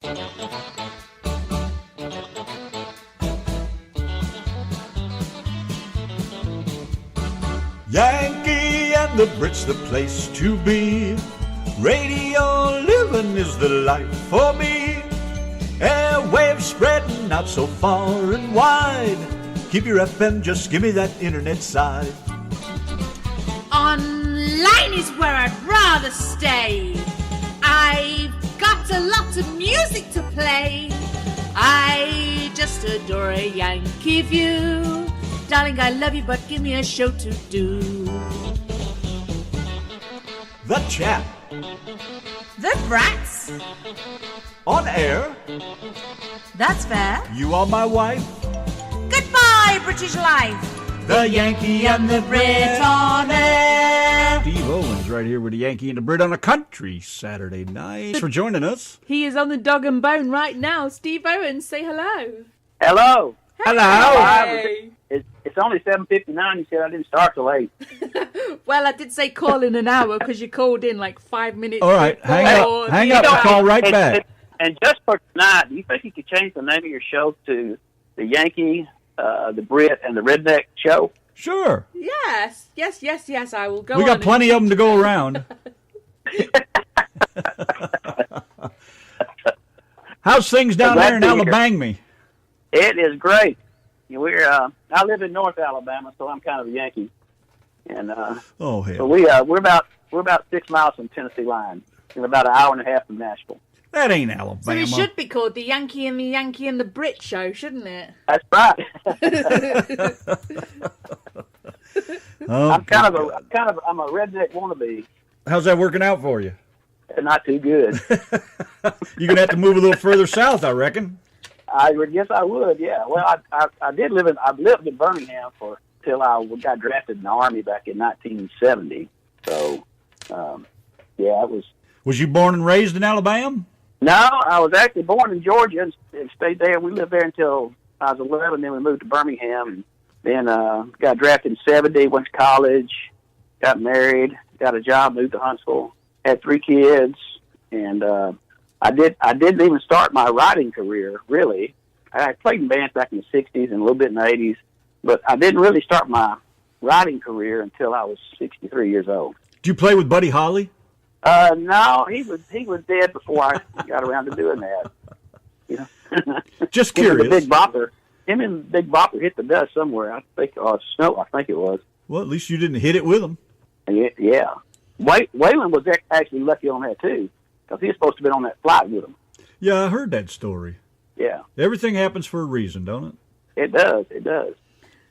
Yankee and the Brit's the place to be. Radio living is the life for me. Airwaves spreading out so far and wide. Keep your FM, just give me that internet side. Online is where I'd rather stay. I've got a lot of music to play. I just adore a Yankee view. Darling, I love you, but give me a show to do. The Chat. The Brats. On air. That's fair. You are my wife. Goodbye, British life. The Yankee and the Brit on air. Steve Owen's right here with the Yankee and the Brit on a country Saturday night. Thanks for joining us. He is on the dog and bone right now. Steve Owen, say hello. Hello. Hello. Hey. It's only 7:59. You said I didn't start till 8. Well, I did say call in an hour because you called in like 5 minutes. All right, before. hang up, and call right back. And just for tonight, do you think you could change the name of your show to the Yankee, the Brit, and the Redneck show? Sure. Yes, I will go. We got plenty of them to go around. How's things down there in Alabama? It is great. I live in North Alabama, so I'm kind of a Yankee. And oh hell. So we're about 6 miles from Tennessee line, and about an hour and a half from Nashville. That ain't Alabama. So it should be called the Yankee and the Brit show, shouldn't it? That's right. Oh, I'm a redneck wannabe. How's that working out for you? Not too good. You're gonna have to move a little further south, I reckon. I guess I would, yeah. Well, I lived in Birmingham till I got drafted in the Army back in 1970. So, yeah, it was. Was you born and raised in Alabama? No, I was actually born in Georgia and stayed there. We lived there until I was 11. Then we moved to Birmingham, and then got drafted in 70. Went to college, got married, got a job, moved to Huntsville, had 3 kids, and I didn't even start my writing career, really. I played in bands back in the 60s and a little bit in the 80s, but I didn't really start my writing career until I was 63 years old. Did you play with Buddy Holly? No, he was dead before I got around to doing that. You know? Just curious. Him and Big Bopper hit the dust somewhere. I think Snow. I think it was. Well, at least you didn't hit it with him. Yeah. Waylon was actually lucky on that too, because he was supposed to be on that flight with him. Yeah, I heard that story. Yeah. Everything happens for a reason, don't it? It does. It does.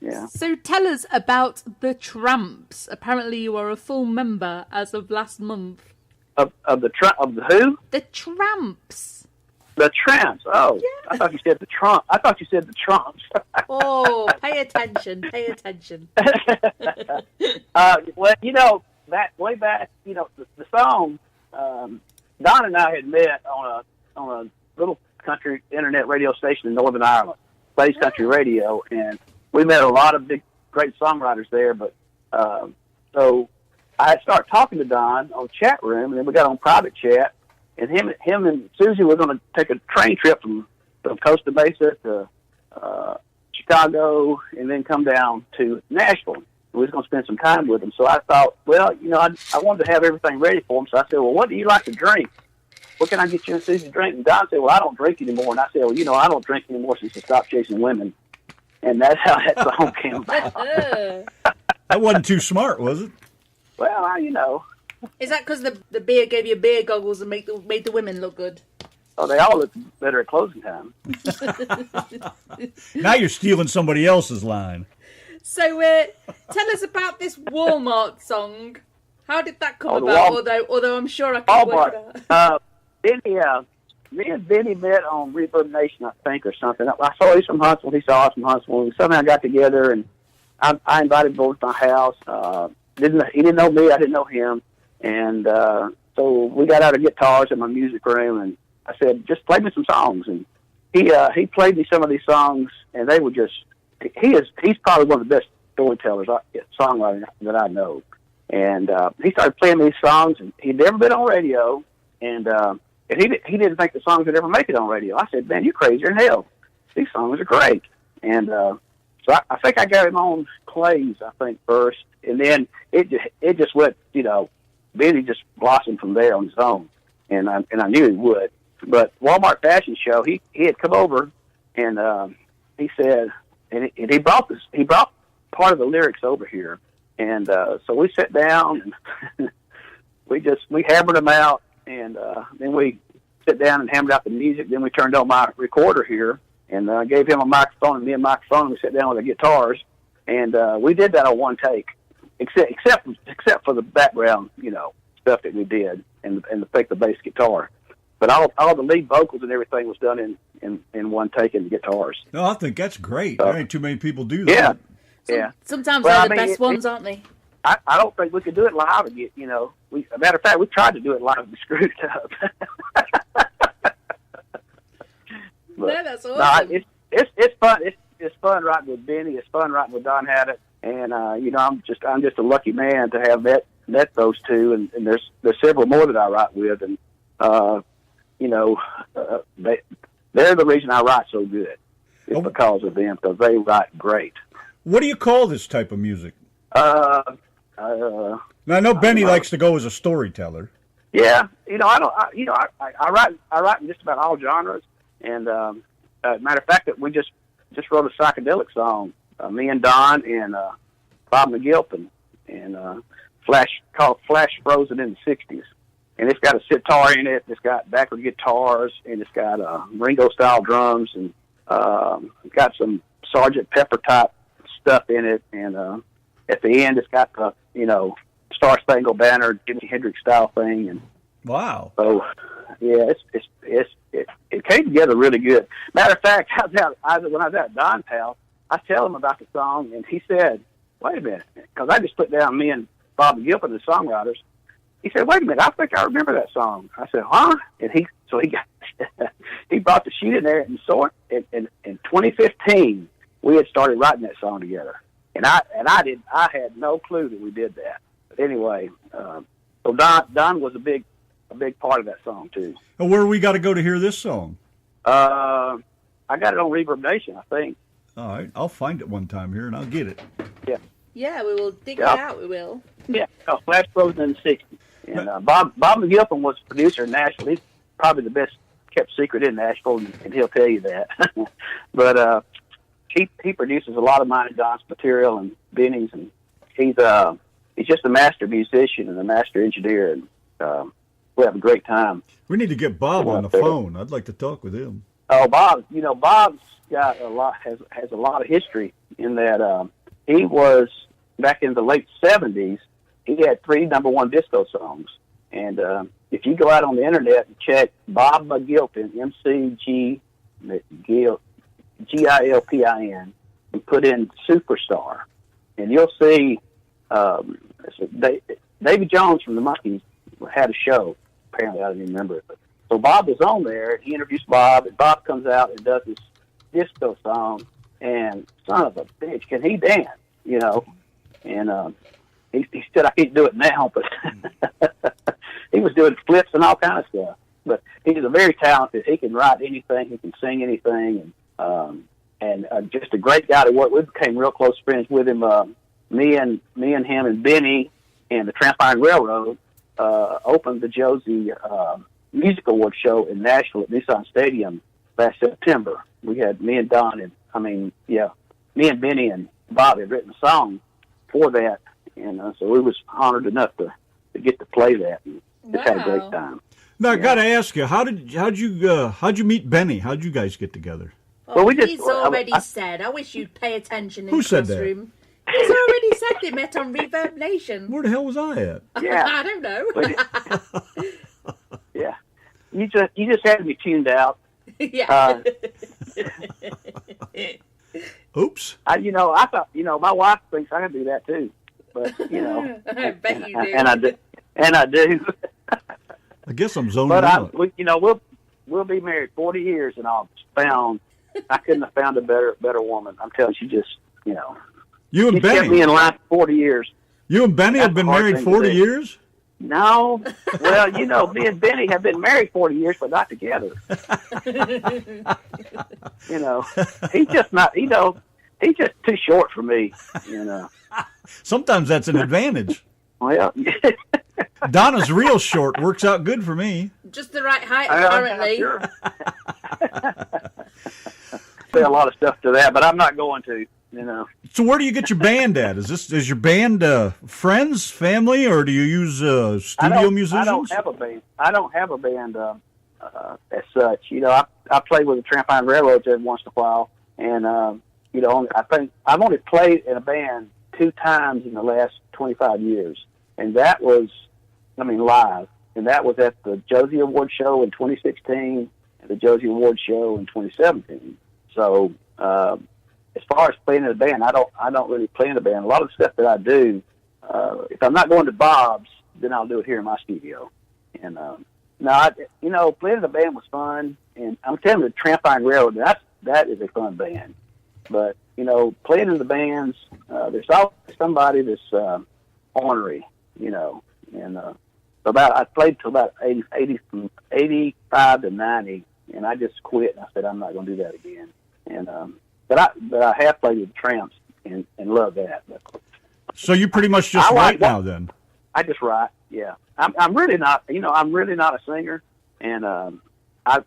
Yeah. So tell us about the Tramps. Apparently, you are a full member as of last month. Of the who? The Tramps. The Tramps. Oh, yeah. I thought you said the Trump. I thought you said the Trumps. Oh, pay attention. Pay attention. Well, that way back, the song. Donna and I had met on a little country internet radio station in Northern Ireland, Space Country Radio, and we met a lot of great songwriters there. But so I had started talking to Don on chat room, and then we got on private chat, and him and Susie were going to take a train trip from Costa Mesa to Chicago, and then come down to Nashville. We was going to spend some time with them. So I thought, well, I wanted to have everything ready for them. So I said, well, what do you like to drink? What can I get you and Susie to drink? And Don said, well, I don't drink anymore. And I said, well, I don't drink anymore since I stopped chasing women. And that's how that song came about. That wasn't too smart, was it? Well, Is that because the beer gave you beer goggles and made the women look good? Oh, they all look better at closing time. Now you're stealing somebody else's line. So tell us about this Walmart song. How did that come about? Although I'm sure I can work it out. Me and Benny met on Reverb Nation, I think, or something. I saw he's from Huntsville. He saw us from Huntsville. We somehow got together, and I invited him over to my house. He didn't know me. I didn't know him. And so we got out of guitars in my music room, and I said, just play me some songs. And he played me some of these songs, and they were just, he's probably one of the best storytellers, songwriters that I know. And he started playing these songs, and he'd never been on radio. And And he didn't think the songs would ever make it on radio. I said, man, you're crazier than hell. These songs are great. And so I think I got him on Clay's, I think, first. And then it just went, Benny just blossomed from there on his own. And I knew he would. But Walmart Fashion Show, he had come over, and he said, and he brought part of the lyrics over here. And so we sat down, and we hammered them out. And then we sat down and hammered out the music. Then we turned on my recorder here and gave him a microphone and me a microphone. And we sat down with the guitars, and we did that on one take, except for the background, stuff that we did and the bass guitar. But all the lead vocals and everything was done in one take in the guitars. No, I think that's great. There ain't too many people do that. Yeah. Sometimes they're the best ones, aren't they? I don't think we could do it live again. A matter of fact, we tried to do it live and screwed it up. No, that's awesome. No, it's fun. It's fun writing with Benny. It's fun writing with Don Haddett. And I'm just a lucky man to have met those two. And there's several more that I write with. And they're the reason I write so good. It's because of them, because they write great. What do you call this type of music? Now, I know Benny likes to go as a storyteller. Yeah, I write in just about all genres. And matter of fact, that we just wrote a psychedelic song, me and Don and Bob McGilpin, and called Flash Frozen in the '60s. And it's got a sitar in it. It's got backward guitars, and it's got Ringo style drums, and got some Sergeant Pepper type stuff in it. And at the end, it's got the Star Spangled Banner, Jimi Hendrix style thing. And wow. So yeah, it came together really good. Matter of fact, when I was at Don's house, I tell him about the song, and he said, "Wait a minute," because I just put down me and Bob Gilpin, the songwriters. He said, "Wait a minute, I think I remember that song." I said, "Huh?" And he he brought the sheet in there, and so in 2015 we had started writing that song together, and I had no clue that we did that. But anyway, so Don was a big part of that song too. And where we got to go to hear this song? I got it on Reverb Nation, I think. All right, I'll find it one time here and I'll get it. Yeah, we will dig it out. We will. Yeah, Flash Frozen in the '60s. And Bob McGilpin was a producer in Nashville. He's probably the best kept secret in Nashville, and he'll tell you that. But he produces a lot of mine and Don's material and Benny's, and he's just a master musician and a master engineer, and we have a great time. We need to get Bob on the phone. I'd like to talk with him. Oh, Bob! Bob's got has a lot of history in that. He was back in the late '70s. He had 3 #1 disco songs, and if you go out on the internet and check Bob McGilpin, Gilpin, and put in Superstar, and you'll see David Jones from the Monkees had a show. Apparently, I don't even remember it. But, so Bob was on there, and he introduced Bob, and Bob comes out and does this disco song, and son of a bitch, can he dance, And he said, I can't do it now, but he was doing flips and all kind of stuff. But he's a very talented. He can write anything. He can sing anything, and just a great guy to work with. We became real close friends with him. Me and him and Benny and the Transpiring Railroad opened the Josie Music Award show in Nashville at Nissan Stadium last September. We had me and Benny and Bob had written a song for that, and so we was honored enough to get to play that. And just had a great time. Now I got to ask you, how'd you meet Benny? How'd you guys get together? Oh, well, he's already said. I wish you'd pay attention in Who the said classroom. That? He's already said they met on Reverb Nation. Where the hell was I at? Yeah, I don't know. Yeah, you just had me tuned out. Yeah. Oops. I thought, my wife thinks I can do that too, but I bet you do. And I do. I guess I'm zoning but out. We'll be married 40 years, and I couldn't have found a better woman. I'm telling you, she just, You and she Benny kept me in line for 40 years. You and Benny have been married 40 years? No. Well, me and Benny have been married 40 years, but not together. He's just not, he's just too short for me, Sometimes that's an advantage. Well, Donna's real short. Works out good for me. Just the right height, apparently. Sure. Say a lot of stuff to that, but I'm not going to, So where do you get your band at? Is your band friends, family, or do you use studio musicians? I don't have a band. I don't have a band as such. I play with the Trampoline Railroads every once in a while, and I think I've only played in a band 2 times in the last 25 years, and that was, live, and that was at the Josie Award show in 2016 and the Josie Award show in 2017. So, as far as playing in a band, I don't really play in a band. A lot of the stuff that I do, if I'm not going to Bob's, then I'll do it here in my studio. And playing in a band was fun. And I'm telling you, the Trampoline Railroad, that is a fun band. But playing in the bands, there's always somebody that's ornery, And I played till about 85 to 90, and I just quit. And I said I'm not going to do that again. And but I have played with the Tramps and love that. So you pretty much just write now, then? I just write. Yeah, I'm really not. I'm really not a singer, and I'd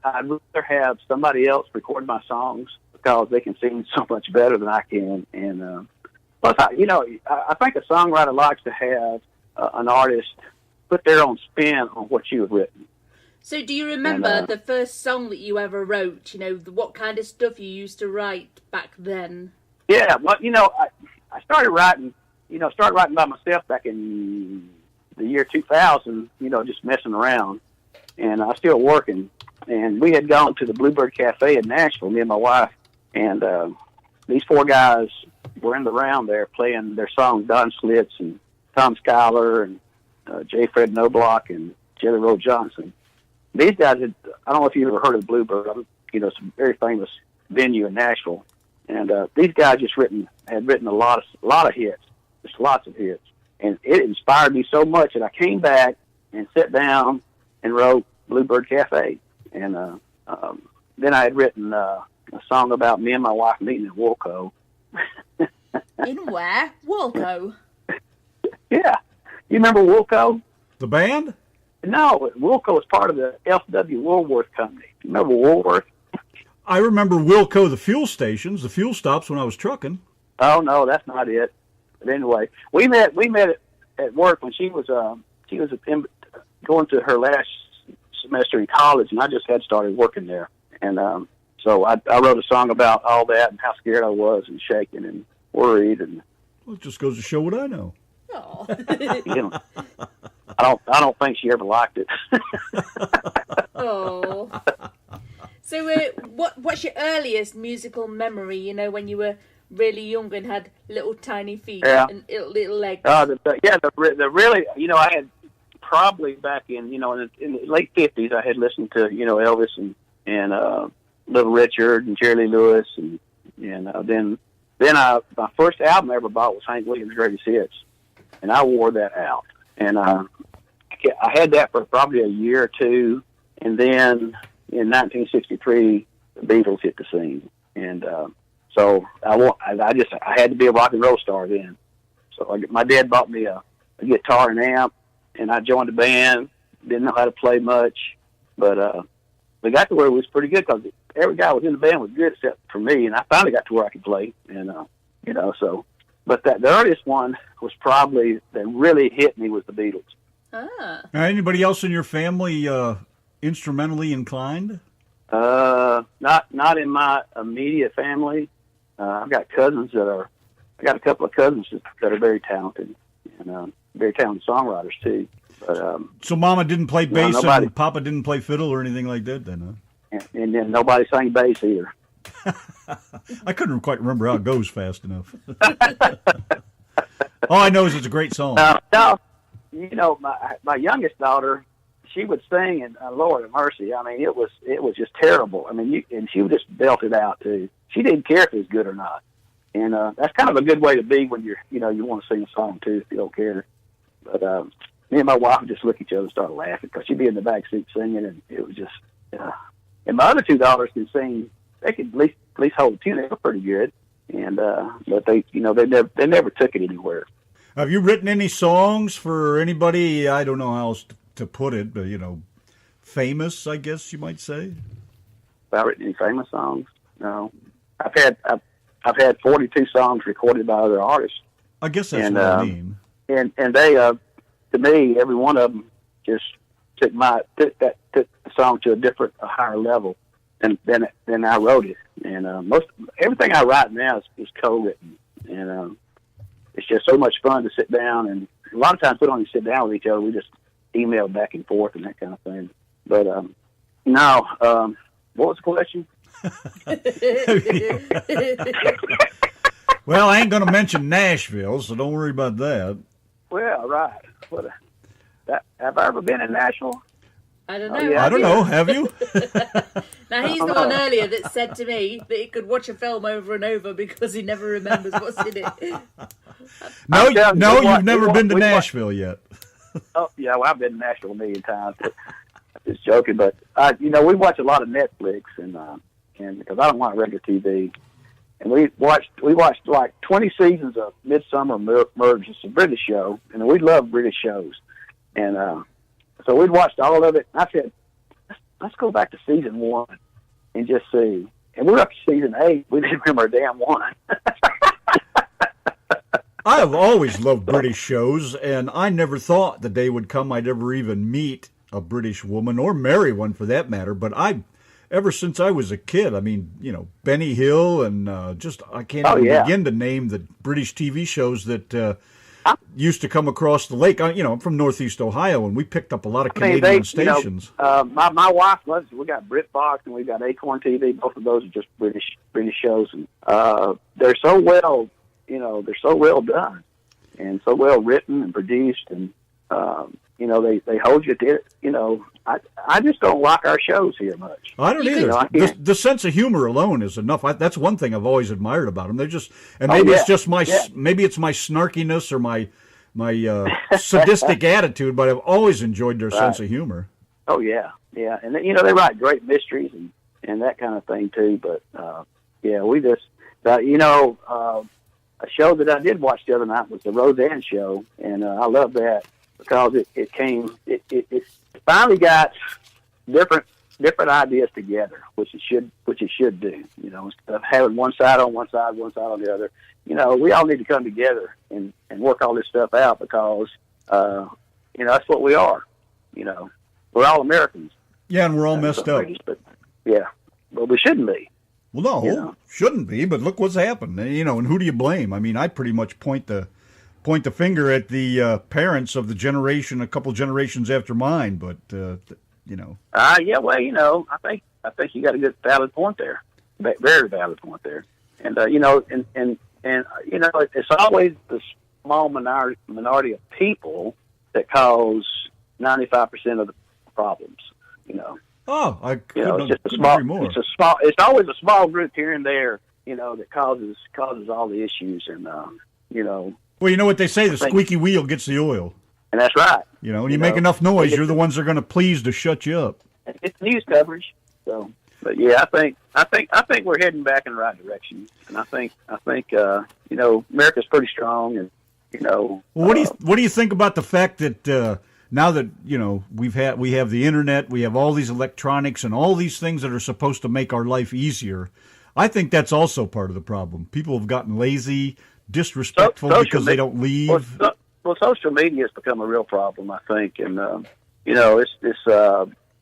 rather have somebody else record my songs because they can sing so much better than I can. And plus, I think a songwriter likes to have an artist put their own spin on what you have written. So do you remember the first song that you ever wrote? What kind of stuff you used to write back then? Yeah, well, I started writing by myself back in the year 2000, just messing around. And I was still working. And we had gone to the Bluebird Cafe in Nashville, me and my wife. And these 4 guys were in the round there playing their songs, Don Slitz and Tom Schuyler and J. Fred Knobloch and Jelly Roll Johnson. These guys I don't know if you've ever heard of Bluebird. It's a very famous venue in Nashville. And these guys had written a lot of hits, just lots of hits. And it inspired me so much that I came back and sat down and wrote Bluebird Cafe. And then I had written a song about me and my wife meeting in Wilco. In where? Wilco? Yeah. You remember Wilco? The band? No, Wilco was part of the F.W. Woolworth Company. You remember Woolworth? I remember Wilco, the fuel stations, the fuel stops when I was trucking. Oh no, that's not it. But anyway, we met at work when she was going to her last semester in college, and I just had started working there. And so I wrote a song about all that and how scared I was and shaking and worried. And well, it just goes to show what I know. Oh. I don't think she ever liked it. Oh. So, what's your earliest musical memory? When you were really young and had little tiny feet and little legs. The really, I had probably back in the late 50s, I had listened to Elvis and Little Richard and Jerry Lee Lewis and then my first album I ever bought was Hank Williams' Greatest Hits, and I wore that out. And I had that for probably a year or two, and then in 1963, the Beatles hit the scene, and so I had to be a rock and roll star then. So my dad bought me a guitar and amp, and I joined the band. Didn't know how to play much, but we got to where it was pretty good because every guy was in the band was good except for me, and I finally got to where I could play, and so. But the earliest one was probably that really hit me was the Beatles. Ah. Anybody else in your family instrumentally inclined? Not in my immediate family. I've got I got a couple of cousins that are very talented and very talented songwriters too. But so Mama didn't play bass nobody, and Papa didn't play fiddle or anything like that, then? Huh? And then nobody sang bass either. I couldn't quite remember how it goes fast enough. All I know is it's a great song. No, my youngest daughter, she would sing, and Lord have mercy, I mean, it was just terrible. I mean, and she would just belt it out too. She didn't care if it was good or not, and that's kind of a good way to be when you want to sing a song too if you don't care. But me and my wife would just look at each other and start laughing because she'd be in the back seat singing, and it was just. And my other two daughters can sing. They could at least hold a tune. They were pretty good, and but they never took it anywhere. Have you written any songs for anybody? I don't know how else to put it, but famous, I guess you might say. Have I written any famous songs? No. I've had 42 songs recorded by other artists. I guess that's what I mean. And they, to me, every one of them just took the song to a higher level than I wrote it. And everything I write now is co-written, and it's just so much fun to sit down. And a lot of times we don't even sit down with each other; we just email back and forth and that kind of thing. But what was the question? Well, I ain't going to mention Nashville, so don't worry about that. Well, right. Have I ever been in Nashville? I don't know. Yeah, I don't know. Have you? Now, he's the one earlier that said to me that he could watch a film over and over because he never remembers what's in it. No, you've never been to Nashville yet. Oh, yeah, well, I've been to Nashville a million times. But I'm just joking, but we watch a lot of Netflix, and because I don't want regular TV, and we watched like 20 seasons of Midsummer Murders. It's a British show, and we love British shows, and so we'd watched all of it. And I said, let's go back to season 1 and just see. And we're up to season 8. We didn't remember a damn one. I have always loved British shows, and I never thought the day would come I'd ever even meet a British woman or marry one for that matter. But ever since I was a kid, I mean, Benny Hill and I can't even begin to name the British TV shows that used to come across the lake. I'm from Northeast Ohio, and we picked up a lot of Canadian stations. My wife loves it. We got Brit Box and we got Acorn TV. Both of those are just British shows, and they're so well, they're so well done and so well written and produced, and they hold you to it. I just don't like our shows here much. I don't either. The sense of humor alone is enough. That's one thing I've always admired about them. They're just, and maybe it's just maybe it's my snarkiness or my sadistic attitude, but I've always enjoyed their sense of humor. Oh yeah, and they write great mysteries and that kind of thing too. But we just a show that I did watch the other night was the Roseanne show, and I love that because it finally got different ideas together, which it should do. Instead of having one side on one side on the other. We all need to come together and work all this stuff out because that's what we are. We're all Americans. Yeah, and we're all messed up. But we shouldn't be. Well, no, shouldn't be. But look what's happened. And who do you blame? I mean, I pretty much point the finger at the parents of the generation, a couple generations after mine. But I think you got a good valid point there, very valid point there. And it's always the small minority of people that cause 95% of the problems. Oh, I couldn't agree more. It's always a small group here and there, that causes all the issues, and Well, you know what they say: the squeaky wheel gets the oil. And that's right. When you make enough noise, you're the ones that are going to please to shut you up. It's news coverage. So, but yeah, I think we're heading back in the right direction, and I think America's pretty strong, and Well, what do you think about the fact that now that we have the internet, we have all these electronics and all these things that are supposed to make our life easier? I think that's also part of the problem. People have gotten lazy, disrespectful because they don't leave. Well, social media has become a real problem, I think, and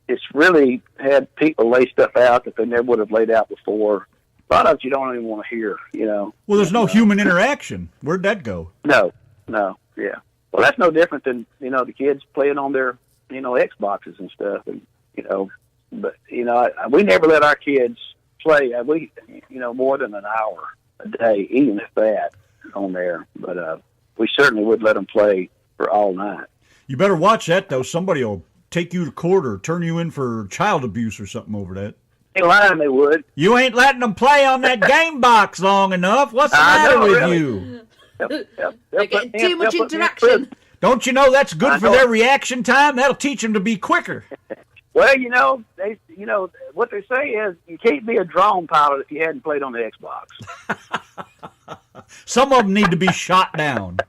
it's really had people lay stuff out that they never would have laid out before. A lot of it you don't even want to hear, Well, there's no human interaction. Where'd that go? No, yeah. Well, that's no different than the kids playing on their Xboxes and stuff, and but we never let our kids play. We more than an hour a day, even if that, on there. But we certainly would let them play for all night. You better watch that, though. Somebody will take you to court or turn you in for child abuse or something over that. Ain't lying, they would. You ain't letting them play on that game box long enough. What's the matter with you? Yep. They're getting too much interaction. Don't you know that's good I for know their it. reaction time? That'll teach them to be quicker. Well, what they say is you can't be a drone pilot if you hadn't played on the Xbox. Some of them need to be shot down.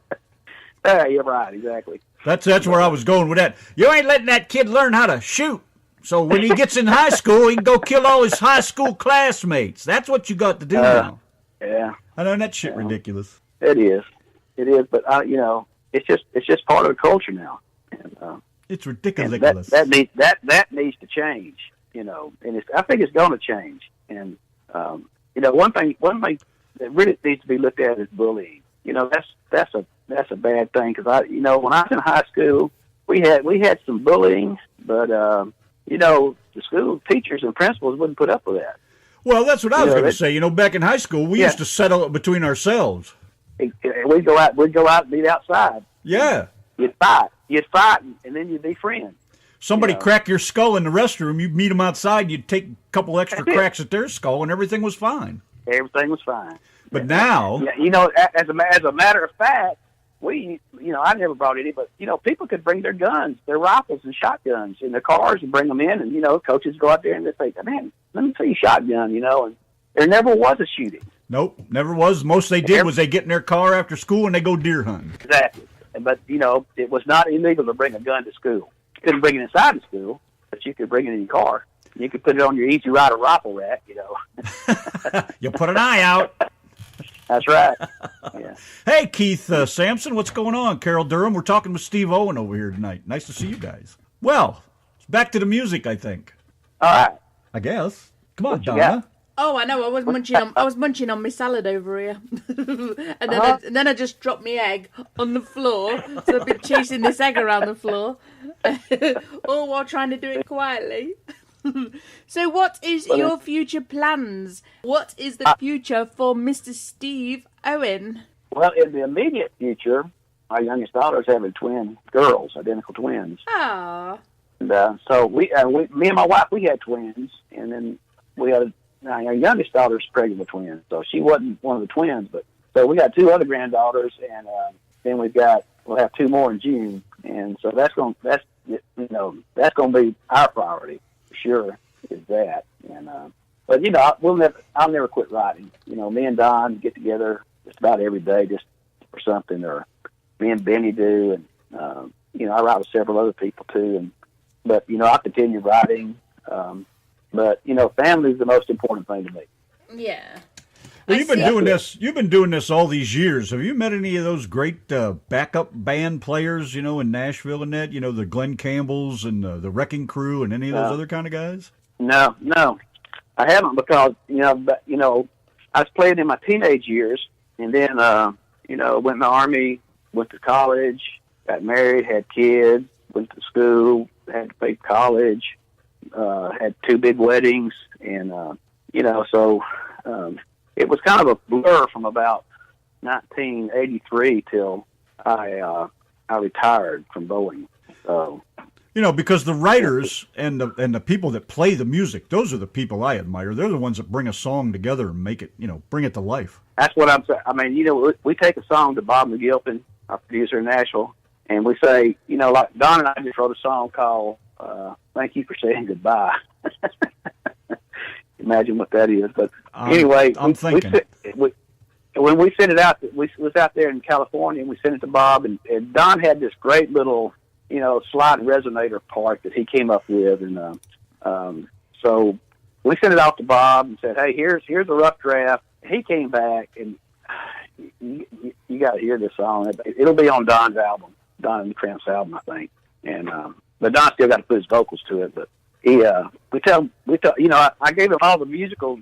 Yeah, you're right, exactly. That's where I was going with that. You ain't letting that kid learn how to shoot. So when he gets in high school, he can go kill all his high school classmates. That's what you got to do now. Yeah, I know that shit ridiculous. it is, but it's just part of the culture now. And, It's and ridiculous. that needs to change. And I think it's going to change. And one thing that really needs to be looked at is bullying. That's a bad thing because when I was in high school, we had some bullying, but the school teachers and principals wouldn't put up with that. Well, that's what I was going to say. Back in high school, we used to settle it between ourselves. We'd go out and meet outside. Yeah. You'd fight, and then you'd be friends. Somebody crack your skull in the restroom, you'd meet them outside, you'd take a couple extra cracks at their skull, and everything was fine. Everything was fine. But now... Yeah, as a matter of fact, I never brought any, but, people could bring their guns, their rifles and shotguns in their cars and bring them in, and, coaches go out there and they say, man, let me see your shotgun, and there never was a shooting. Nope, never was. Most they did was they get in their car after school and they go deer hunting. Exactly. But, it was not illegal to bring a gun to school. You couldn't bring it inside the school, but you could bring it in your car. You could put it on your Easy Rider rifle rack, You put an eye out. That's right. Yeah. Hey, Keith Sampson, what's going on? Carol Durham, we're talking with Steve Owen over here tonight. Nice to see you guys. Well, back to the music, I think. All right. I guess. Come on, What you Donna. got? Oh, I know. I was munching on my salad over here, and then I just dropped my egg on the floor. So I've been chasing this egg around the floor, all while trying to do it quietly. So, what is your future plans? What is the future for Mr. Steve Owen? Well, in the immediate future, my youngest daughter's having twin girls, identical twins. Ah. And so me and my wife, we had twins, and then we had our youngest daughter's pregnant with twins, so she wasn't one of the twins. But so we got two other granddaughters, and then we'll have two more in June, and so that's going to be our priority for sure. Is that and but I'll never quit writing. Me and Don get together just about every day just for something, or me and Benny do, and I write with several other people too, but I continue writing. But family is the most important thing to me. Yeah. Well, you've been doing this all these years. Have you met any of those great backup band players, in Nashville and that, the Glenn Campbells and the Wrecking Crew and any of those other kind of guys? No, I haven't, because I was playing in my teenage years, and then went in the Army, went to college, got married, had kids, went to school, had to pay college, had two big weddings, and so it was kind of a blur from about 1983 till I retired from bowling. So. Because the writers and the people that play the music, those are the people I admire. They're the ones that bring a song together and make it, bring it to life. That's what I'm saying. I mean, we take a song to Bob McGilpin, our producer in Nashville, and we say, like Don and I just wrote a song called Thank You for Saying Goodbye. Imagine what that is. But anyway, I'm thinking. When we sent it out, we was out there in California, and we sent it to Bob, and Don had this great little slide resonator part that he came up with, and so we sent it off to Bob and said, "Hey, here's a rough draft." He came back, and you got to hear this song. It'll be on Don's album, Don and the Tramps album, I think. And but Don still got to put his vocals to it. But I gave him all the musical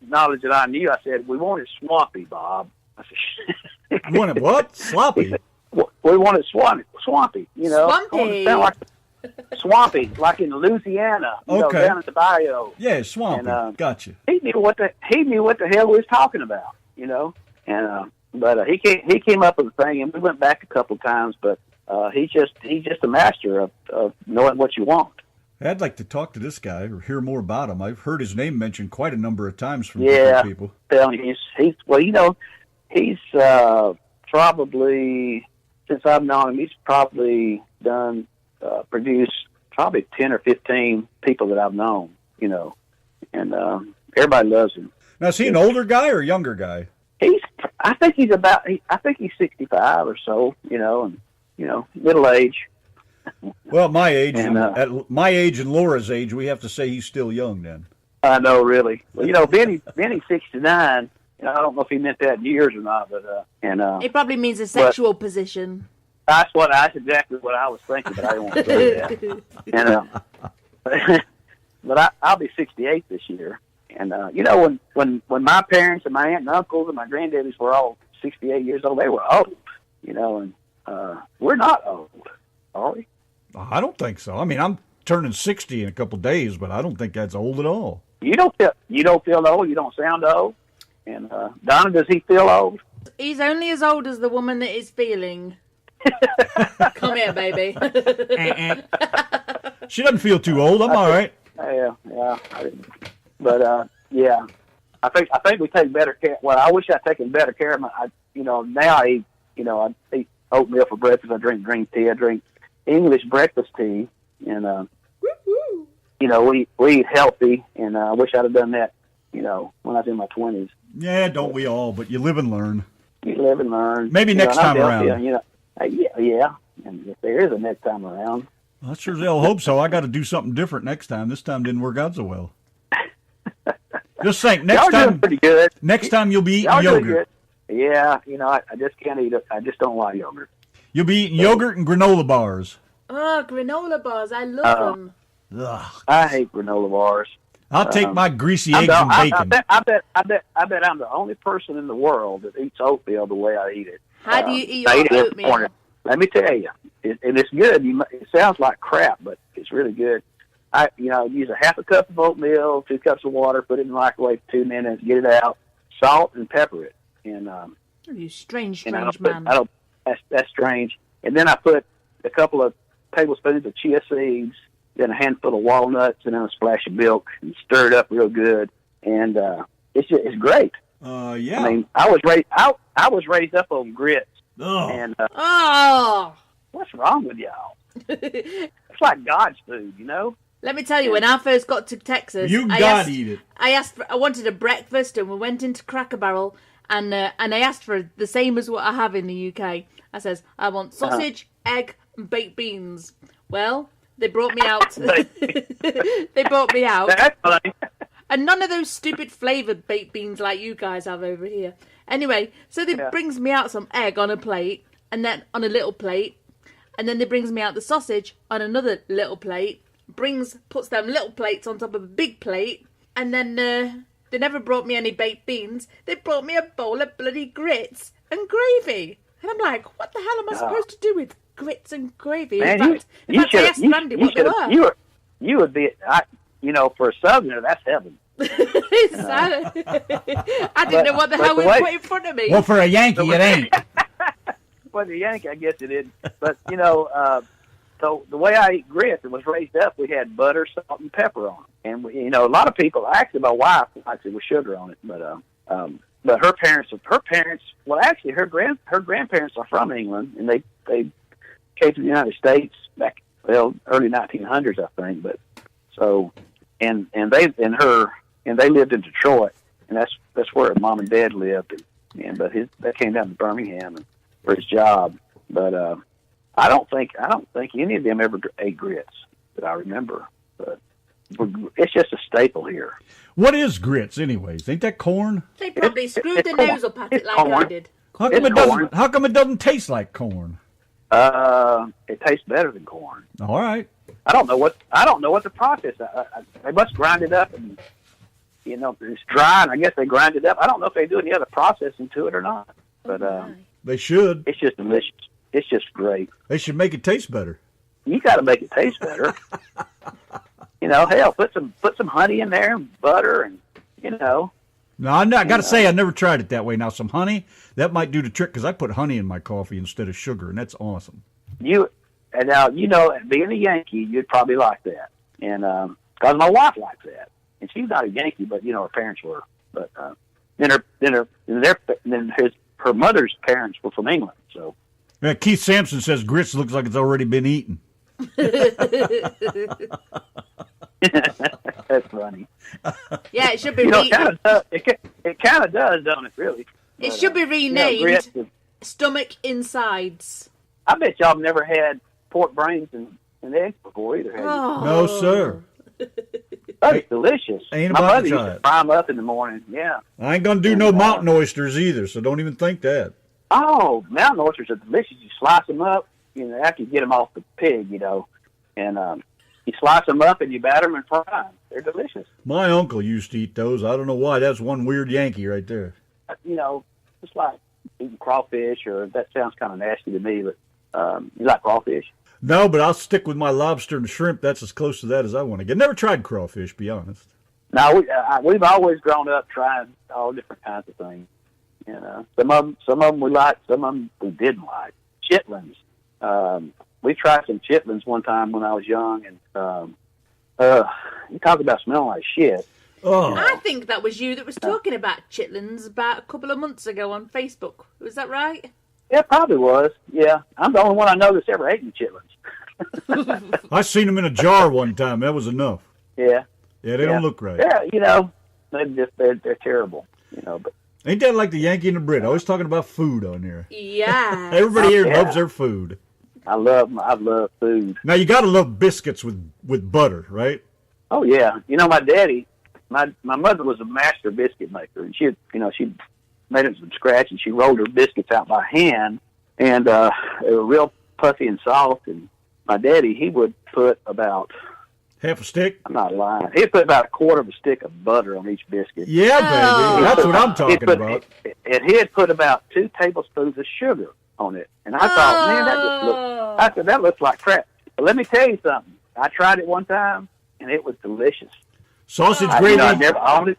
knowledge that I knew. I said, "We want it swampy, Bob." I said, "You want it what? Sloppy?" We wanted swampy, Swampy. Sound like swampy, like in Louisiana, down in the bayou. Yeah, swampy. And, gotcha. He knew what the hell we was talking about, And but he came up with the thing, and we went back a couple of times. But he's just a master of knowing what you want. I'd like to talk to this guy or hear more about him. I've heard his name mentioned quite a number of times from different people. He's probably since I've known him, he's probably produced probably 10 or 15 people that I've known, and everybody loves him. Now, is he an older guy or a younger guy? I think he's 65 or so, and middle age. Well, my age, and, at my age and Laura's age, we have to say he's still young then. I know, really. Well, Benny's 69. I don't know if he meant that in years or not, but it probably means a sexual position. That's exactly what I was thinking, but I didn't want to say that. But I'll be 68 this year. And when my parents and my aunt and uncles and my granddaddies were all 68 years old, they were old. And we're not old, are we? I don't think so. I mean, I'm turning 60 in a couple of days, but I don't think that's old at all. You don't feel old. You don't sound old. And Donna, does he feel old? He's only as old as the woman that is feeling. Come here, baby. She doesn't feel too old. I'm all right. Yeah. But yeah, I think we take better care. Well, I wish I'd taken better care of my. Now I eat oatmeal for breakfast. I drink green tea. I drink English breakfast tea, and we eat healthy. And I wish I'd have done that. When I was in my 20s. Yeah, don't we all? But you live and learn. You live and learn. Maybe next time around. Yeah. And if there is a next time around. I sure as hell hope so. I got to do something different next time. This time didn't work out so well. Just think, next time, pretty good. Next time you'll be eating Y'all yogurt. Yeah, I just can't eat it. I just don't like yogurt. You'll be eating yogurt and granola bars. Oh, granola bars! I love them. Ugh. I hate granola bars. I'll take my greasy eggs and bacon. I bet I'm the only person in the world that eats oatmeal the way I eat it. How do you eat your oatmeal? Let me tell you, and it's good. It sounds like crap, but it's really good. I use a half a cup of oatmeal, 2 cups of water, put it in the microwave for 2 minutes, get it out, salt and pepper it, and you strange man. That's strange. And then I put a couple of tablespoons of chia seeds, then a handful of walnuts, and then a splash of milk, and stir it up real good. And it's great. Yeah. I mean, I was raised up on grits. Oh. And Oh, what's wrong with y'all? It's like God's food, let me tell you, when I first got to Texas, You gotta eat it. I wanted a breakfast, and we went into Cracker Barrel, and I asked for the same as what I have in the UK. I says, I want sausage, egg, and baked beans. Well, they brought me out. They brought me out. That's funny. And none of those stupid flavoured baked beans like you guys have over here. Anyway, so they brings me out some egg on a plate, and then on a little plate, and then they brings me out the sausage on another little plate, puts them little plates on top of a big plate, and then they never brought me any baked beans. They brought me a bowl of bloody grits and gravy. And I'm like, what the hell am I supposed to do with grits and gravy? Man, in fact, I asked Randy what they were. You would be, for a Southerner, that's heaven. I didn't know what the hell we put in front of me. Well, for a Yankee, it ain't. Well, the Yankee, I guess it is. But, so the way I eat grits, it was raised up, we had butter, salt, and pepper on it. And, a lot of people, actually my wife likes it with sugar on it. But her parents, well, actually her grandparents are from England, and they came to the United States back, early 1900s, I think. But so, and they lived in Detroit, and that's where Mom and Dad lived. But they came down to Birmingham for his job. But I don't think any of them ever ate grits that I remember. But it's just a staple here. What is grits, anyways? Ain't that corn? They probably screwed their nose up at it like I did. How come it doesn't taste like corn? It tastes better than corn. All right. I don't know what the process. They must grind it up, and it's dry, and I guess they grind it up. I don't know if they do any other processing to it or not, but they should. It's just delicious. It's just great. They should make it taste better. You got to make it taste better. Hell, put some honey in there, and butter, and No, I got to say, I never tried it that way. Now, some honey, that might do the trick, because I put honey in my coffee instead of sugar, and that's awesome. Now, being a Yankee, you'd probably like that. And because my wife likes that. And she's not a Yankee, but, her parents were. But then her mother's parents were from England. So, Yeah, Keith Sampson says grits looks like it's already been eaten. That's funny. Yeah, it should be It kind of does, don't it? Really. It should be renamed grits, Stomach Insides. I bet y'all have never had pork brains and eggs before either, have you? Oh. No, sir. That's delicious. Ain't My about mother to used try to it. fry them up in the morning. Yeah. I ain't gonna do no mountain oysters either, so don't even think that. Oh, mountain oysters are delicious. You slice them up, after you get them off the pig, and you slice them up and you batter them and fry them. They're delicious. My uncle used to eat those. I don't know why. That's one weird Yankee right there. Just like eating crawfish, or that sounds kind of nasty to me, but you like crawfish? No, but I'll stick with my lobster and shrimp. That's as close to that as I want to get. Never tried crawfish, be honest. No, we've always grown up trying all different kinds of things. Some of them we liked, some of them we didn't like. Chitlins. We tried some chitlins one time when I was young, and you talk about smelling like shit. Oh. I think that was you that was talking about chitlins about a couple of months ago on Facebook. Was that right? Yeah, probably was. Yeah, I'm the only one I know that's ever eaten chitlins. I seen them in a jar one time. That was enough. Yeah. Yeah, they don't look right. Yeah, they're terrible. But Ain't that like the Yankee and the Brit? Always talking about food on here. Yeah. Everybody here Yeah. loves their food. I love food. Now you gotta love biscuits with butter, right? Oh yeah, my daddy, my mother was a master biscuit maker, and she made them from scratch, and she rolled her biscuits out by hand, and they were real puffy and soft. And my daddy, he would put about Half a stick? I'm not lying. He'd put about a quarter of a stick of butter on each biscuit. Yeah, baby. That's what I'm talking about. And he'd put about 2 tablespoons of sugar on it. And I thought, man, that looks like crap. But let me tell you something. I tried it one time, and it was delicious. Sausage gravy. I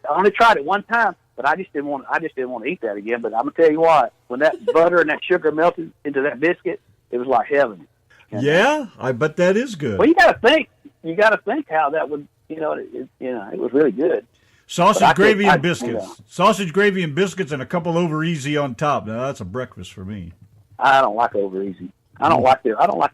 only tried it one time, but I just didn't want to eat that again. But I'm gonna tell you what, when that butter and that sugar melted into that biscuit, it was like heaven. Yeah, I bet that is good. Well, you got to think how that would, it was really good. Sausage gravy and biscuits. Sausage gravy and biscuits and a couple over easy on top. Now that's a breakfast for me. I don't like over easy. I don't like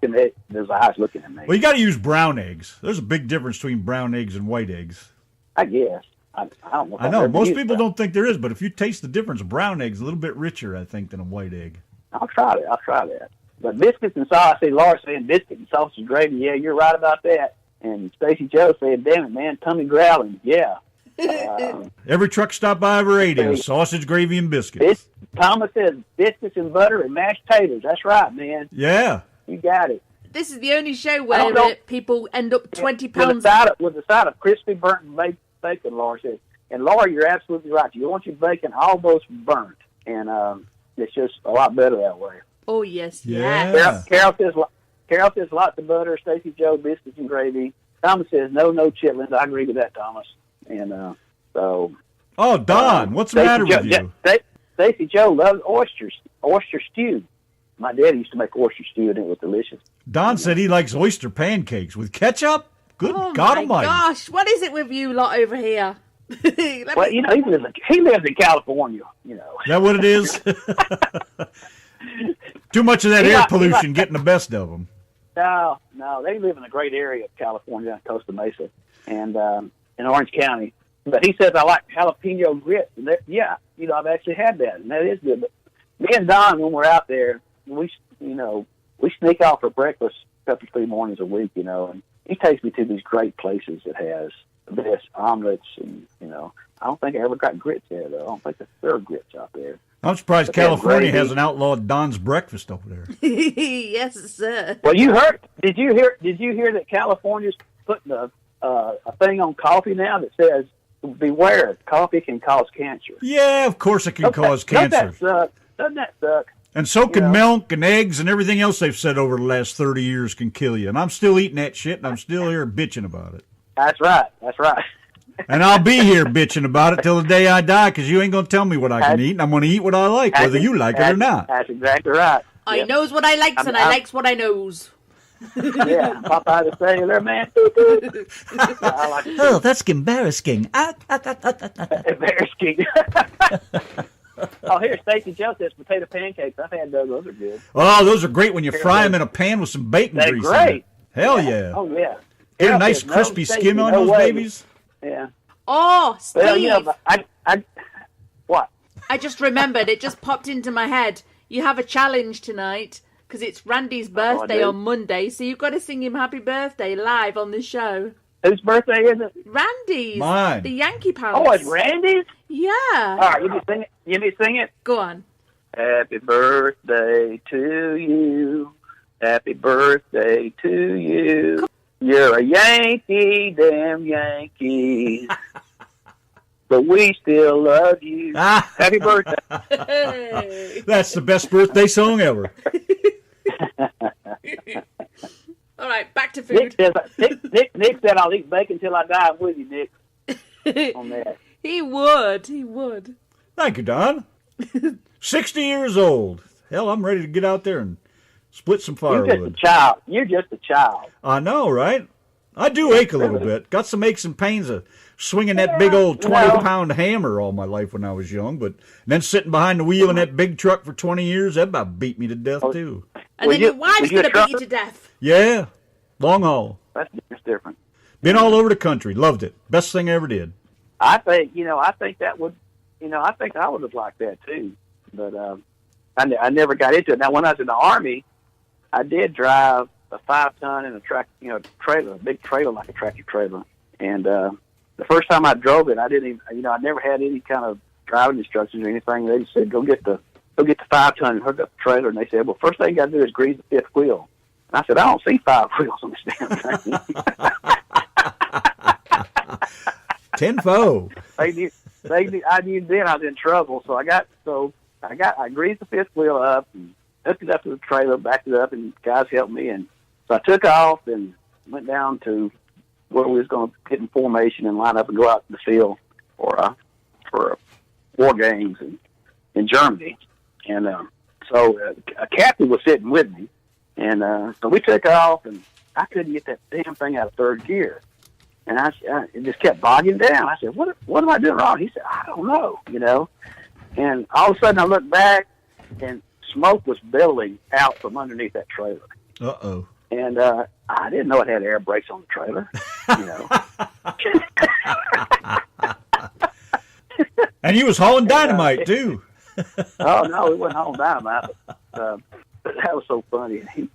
them eggs. There's eyes looking at me. Well, you got to use brown eggs. There's a big difference between brown eggs and white eggs. I guess. I don't know. I know most people don't think there is, but if you taste the difference, brown eggs a little bit richer, I think, than a white egg. I'll try that. But biscuits and sausage, I see Laura saying biscuit and sausage gravy. Yeah, you're right about that. And Stacy Joe said, "Damn it, man, tummy growling." Yeah. Every truck stop I ever ate in, sausage gravy and biscuits. Thomas says biscuits and butter and mashed potatoes. That's right, man. Yeah. You got it. This is the only show where people end up 20 pounds. With the side of crispy burnt and bacon, Laura says. And Laura, you're absolutely right. You want your bacon almost burnt, and it's just a lot better that way. Oh yes, yeah. Carol says lots of butter. Stacy Joe, biscuits and gravy. Thomas says no chitlins. I agree with that, Thomas. And so. Oh, Don, what's the matter with you? Stacy Joe loves oyster stew. My dad used to make oyster stew, and it was delicious. Don said he likes oyster pancakes with ketchup. Good God Almighty! Gosh, what is it with you lot over here? Well, he lives in California. Is that what it is? Too much of that air pollution getting the best of them. No, they live in a great area of California, Costa Mesa, and in Orange County. But he says I like jalapeno grits. And I've actually had that, and that is good. But me and Don, when we're out there, we sneak out for breakfast a couple 3 mornings a week, and he takes me to these great places that has the best omelets, and I don't think I ever got grits there though. I don't think there are grits out there. I'm surprised California hasn't outlawed Don's breakfast over there. Yes, sir. Well, Did you hear that California's putting a thing on coffee now that says, "Beware, coffee can cause cancer." Yeah, of course it can cause cancer. Doesn't that suck? And so can milk and eggs and everything else they've said over the last 30 years can kill you. And I'm still eating that shit, and I'm still here bitching about it. That's right. And I'll be here bitching about it till the day I die, because you ain't going to tell me what I can eat, and I'm going to eat what I like, whether you like it or not. That's exactly right. I knows what I likes, and I likes what I knows. Yeah, Popeye the Sailor Man. I like it. Oh, that's embarrassing. Embarrassing. Oh, Oh, here, Stacy Joseph's potato pancakes. I've had those. Those are good. Oh, those are great when you fry them in a pan with some bacon They're grease great. in it. Hell yeah. Oh, yeah. Get a Hell, nice there's no crispy Stacy, skin on no those way. babies. Yeah. Oh, Steve. Well, you know, but what? I just remembered. It just popped into my head. You have a challenge tonight because it's Randy's birthday do? on Monday, so you've got to sing him happy birthday live on the show. Whose birthday is it? Randy's. Mine. The Yankee pals. Oh, it's Randy's? Yeah. All right, you sing it. You me sing it? Go on. Happy birthday to you. Happy birthday to you. You're a Yankee, damn Yankee. But we still love you. Happy birthday. Hey. That's the best birthday song ever. All right, back to Nick food. said I'll eat bacon till I die. I'm with you, Nick, on that. He would. He would. Thank you, Don. 60 years old. Hell, I'm ready to get out there and split some You're just a firewood. child. You're just a child. I know, right? I do ache a little bit. Got some aches and pains of swinging that big old 20-pound hammer all my life when I was young, but then sitting behind the wheel in that big truck for 20 years, that about beat me to death, too. And Were then you- your wife's was you a going to beat you trucker? to death. Yeah, long haul. That's different. Been all over the country. Loved it. Best thing I ever did. I think that would, I think I would have liked that too. But I never got into it. Now, when I was in the Army, I did drive a 5-ton and a trailer, a big trailer like a tractor trailer. And the first time I drove it, I didn't even, I never had any kind of driving instructions or anything. They just said, go get the 5-ton and hook up the trailer. And they said, well, first thing you got to do is grease the 5th wheel. And I said, I don't see 5 wheels on this damn thing. Tenfold. I knew then I was in trouble. So I greased the 5th wheel up and hooked it up to the trailer, backed it up, and guys helped me. And so I took off and went down to where we was going to get in formation and line up and go out to the field for war games in Germany. And so a captain was sitting with me, and so we took off, and I couldn't get that damn thing out of 3rd gear. And it just kept bogging down. I said, what am I doing wrong? He said, I don't know, And all of a sudden I looked back, and smoke was billowing out from underneath that trailer. Uh-oh. And I didn't know it had air brakes on the trailer, And you was hauling dynamite, too. Oh, no, it wasn't hauling dynamite. But that was so funny. And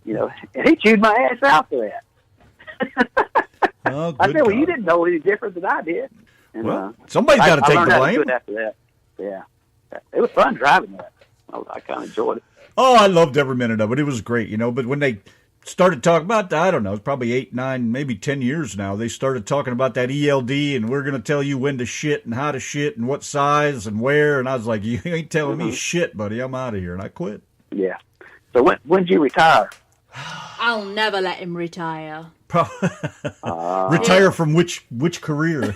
he chewed my ass out for that. Oh, I good said, well, you God. didn't know any different than I did. And, Well, somebody's got to I take learned the how to do blame. it after that. Yeah. It was fun driving that. I kind of enjoyed it. Oh, I loved every minute of it. It was great, But when they started talking about, I don't know, it's probably 8, 9, maybe 10 years now, they started talking about that ELD, and we're going to tell you when to shit and how to shit and what size and where. And I was like, you ain't telling me shit, buddy. I'm out of here. And I quit. Yeah. So when did you retire? I'll never let him retire. Retire from which career?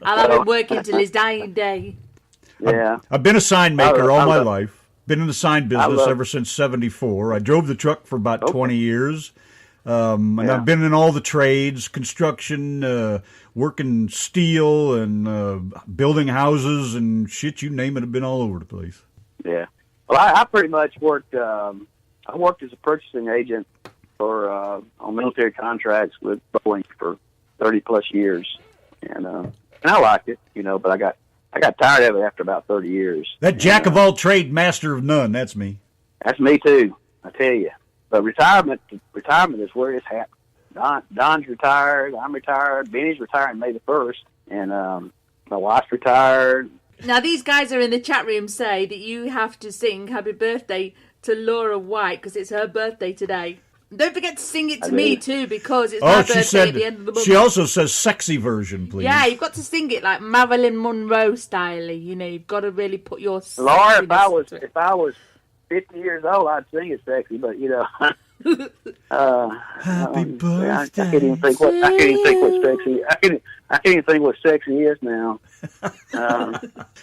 I'll have him working till his dying day. Yeah. I've been a sign maker all I my love- life. Been in the sign business ever since '74. I drove the truck for about 20 years. And I've been in all the trades, construction, working steel and building houses and shit, you name it. I've been all over the place. Yeah. Well, I pretty much worked. I worked as a purchasing agent for on military contracts with Boeing for 30+ years, and I liked it, but I got tired of it after about 30 years. That jack of all trade, master of none. That's me. That's me too, I tell you. But retirement is where it's happening. Don's retired. I'm retired. Benny's retiring May the 1st, and my wife's retired. Now, these guys are in the chat room say that you have to sing happy birthday to Laura White because it's her birthday today. Don't forget to sing it to me too because it's my Oh, she birthday at the end of the said. month. She also says sexy version, please. Yeah, you've got to sing it like Marilyn Monroe style. You've got to really put your. Laura, sexiness to it. if I was 50 years old, I'd sing it sexy, but Happy birthday. I can't even think what sexy. I can't even think what sexy is now.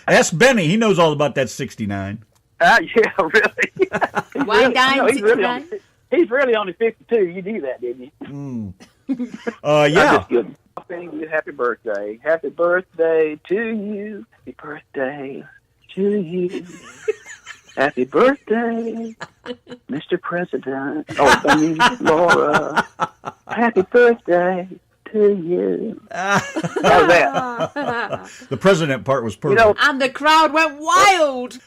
Ask Benny. He knows all about that 69. Yeah, really. Wine dine, He's really only 52. You knew that, didn't you? Yeah. Just kidding. Sing you happy birthday. Happy birthday to you. Happy birthday to you. Happy birthday, Mr. President. Oh, I mean, Laura. Happy birthday to you. How's that? The president part was perfect. You know, And the crowd went wild.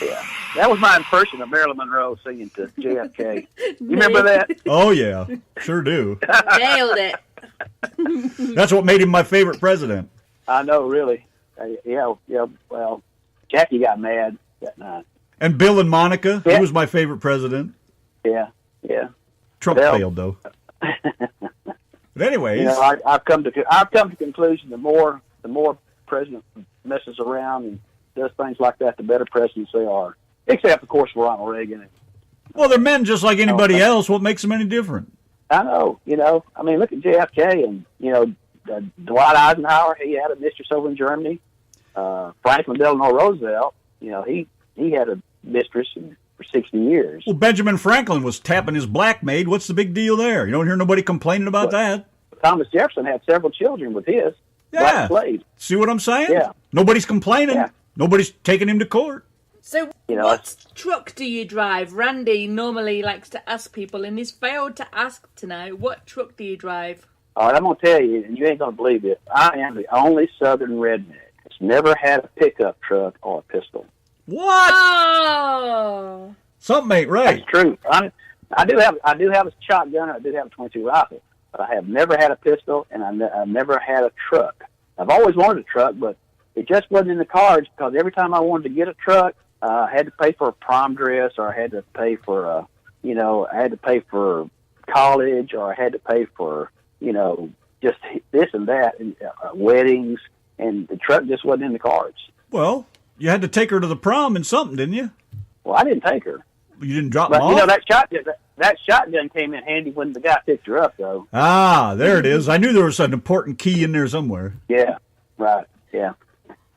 yeah, that was my impression of Marilyn Monroe singing to JFK. You remember that? Oh, yeah. Sure do. Nailed it. That's what made him my favorite president. I know, really. Yeah. Well, Jackie got mad that night. And Bill and Monica, Yeah. he was my favorite president. Yeah. Trump Well. failed, though. But anyways, You know, I've come to the conclusion the more president messes around and does things like that, the better presidents they are. Except, of course, Ronald Reagan. well, they're men just like anybody else. What makes them any different? I know, I mean, look at JFK and, Dwight Eisenhower, he had a mistress over in Germany. Franklin Delano Roosevelt, he had a mistress for 60 years. Well, Benjamin Franklin was tapping his black maid. What's the big deal there? You don't hear nobody complaining about that. Thomas Jefferson had several children with his Yeah. black slaves. See what I'm saying? Yeah. Nobody's complaining. Yeah. Nobody's taking him to court. So, what truck do you drive? Randy normally likes to ask people, and he's failed to ask tonight. What truck do you drive? All right, I'm going to tell you, and you ain't going to believe it, I am the only Southern redneck that's never had a pickup truck or a pistol. What? Oh, Something ain't right. That's true. I do have a shotgun. I do have a 22 rifle, but I have never had a pistol, and I've never had a truck. I've always wanted a truck, but it just wasn't in the cards because every time I wanted to get a truck, I had to pay for a prom dress, or I had to pay for I had to pay for college, or I had to pay for just this and that, and weddings, and the truck just wasn't in the cards. Well, you had to take her to the prom and something, didn't you? Well, I didn't take her. You didn't drop But, them off? that shotgun came in handy when the guy picked her up, though. Ah, there it is. I knew there was an important key in there somewhere. Yeah, right, yeah.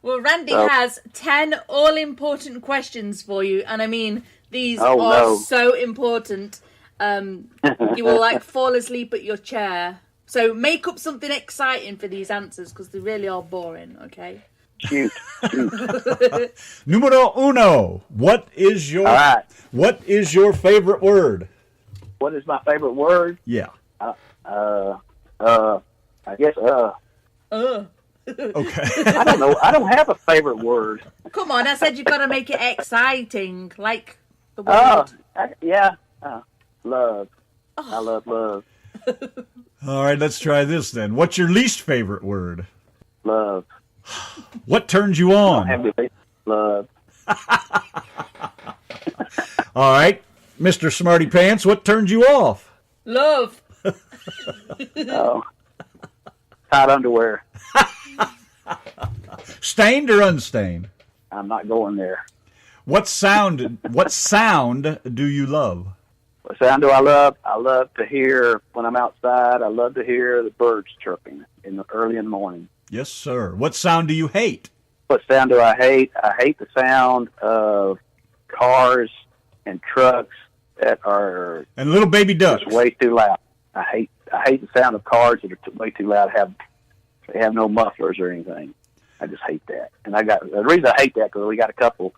well, Randy has 10 all-important questions for you, and I mean, these Oh, are no. so important. You will, fall asleep at your chair. So make up something exciting for these answers, because they really are boring, okay? Shoot. Numero uno. What is your All right. What is your favorite word? What is my favorite word? Yeah. I guess, Okay. I don't know. I don't have a favorite word. Come on, I said you've got to make it exciting, like the word. Love. I love love. All right, let's try this then. What's your least favorite word? Love. What turns you on? Love. All right, Mr. Smarty Pants, what turns you off? Love. Oh. Tight underwear. Stained or unstained? I'm not going there. What sound do you love? What sound do I love? I love to hear when I'm outside. I love to hear the birds chirping early in the morning. Yes, sir. What sound do you hate? What sound do I hate? I hate the sound of cars and trucks that are And little baby ducks. just way too loud. I hate the sound of cars that are way too loud. They have no mufflers or anything. I just hate that. And the reason I hate that because we got a couple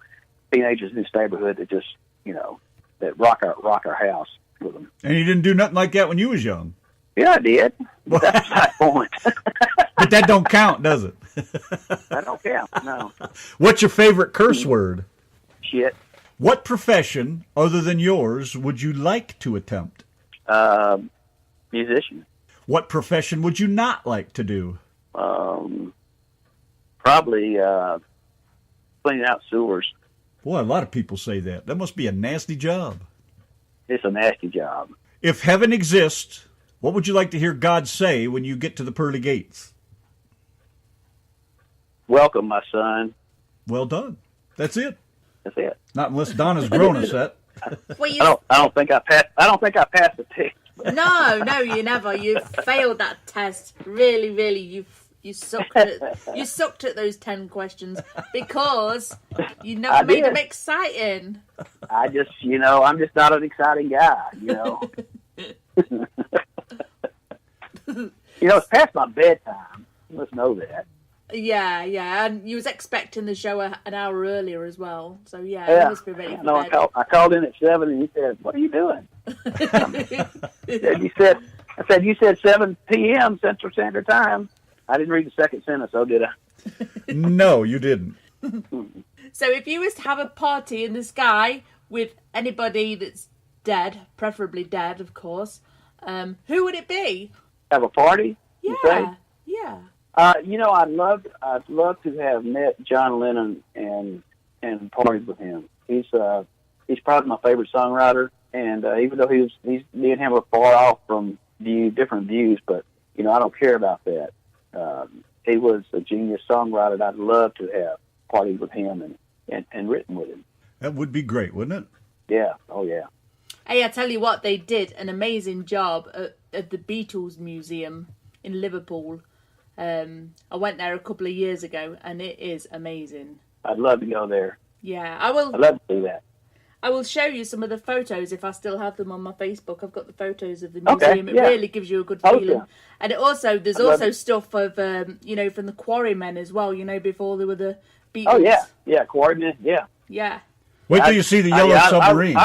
teenagers in this neighborhood that just that rock our house with them. And you didn't do nothing like that when you was young. Yeah, I did. But that's my point. But that don't count, does it? That don't count. No. What's your favorite curse word? Shit. What profession other than yours would you like to attempt? Musician. What profession would you not like to do? Probably cleaning out sewers. Boy, a lot of people say that. That must be a nasty job. It's a nasty job. If heaven exists, what would you like to hear God say when you get to the pearly gates? Welcome, my son. Well done. That's it. That's it. Not unless Donna's grown a set. Well, you, I don't think I passed the test. no, you never. You failed that test. Really, you sucked at those 10 questions because you never I made did. them exciting. I just, I'm just not an exciting guy, It's past my bedtime. You must know that. Yeah, and you was expecting the show an hour earlier as well. So yeah, Yeah. you must be ready for No, bed. I called in at 7, and you said, "What are you doing?" I said, "You said 7 p.m. Central Standard Time." I didn't read the second sentence, though, did I? No, you didn't. So if you was to have a party in the sky with anybody that's dead, preferably dead, of course, who would it be? Have a party? You say? Yeah. I'd love to have met John Lennon and partied with him. He's probably my favorite songwriter, and even though me and him are far off from different views, but I don't care about that. He was a genius songwriter, and I'd love to have partied with him and written with him. That would be great, wouldn't it? Yeah. Oh yeah. Hey, I tell you what, they did an amazing job at the Beatles Museum in Liverpool. I went there a couple of years ago, and it is amazing. I'd love to go there. Yeah, I will. I'd love to do that. I will show you some of the photos if I still have them on my Facebook. I've got the photos of the museum. Okay, yeah. It really gives you a good feeling. Yeah. And there's also stuff of from the Quarrymen as well. Before there were the Beatles. Oh yeah, Quarrymen. Yeah. Yeah. Wait till you see the yellow submarine.